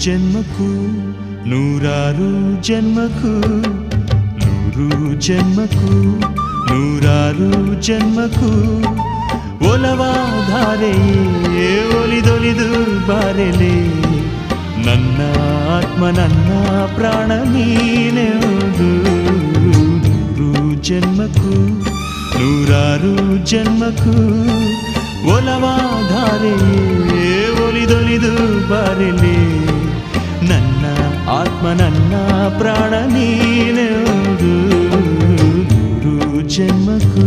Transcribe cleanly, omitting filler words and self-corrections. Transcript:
ಜನ್ಮಕ್ಕೂ ನೂರಾರು ಜನ್ಮಕ್ಕೂ ನೂರು ಜನ್ಮಕ್ಕೂ ನೂರಾರು ಜನ್ಮಕ್ಕೂ ಒಲವಾಧಾರೆಯೇ ಒಲಿದೊಲಿದು ಬಾರೆಲೆ ನನ್ನ ಆತ್ಮ ನನ್ನ ಪ್ರಾಣ ನೀನೆಂದು ನೂರು ಜನ್ಮಕ್ಕೂ ನೂರಾರು ಜನ್ಮಕ್ಕೂ ಒಲವಾಧಾರೆಯೇ ಒಲಿದೊಲಿದು ಬಾರೆಲೆ ನನ್ನ ಆತ್ಮ ನನ್ನ ಪ್ರಾಣ ನೀನೆಂದು ನೂರು ಜನ್ಮಕ್ಕೂ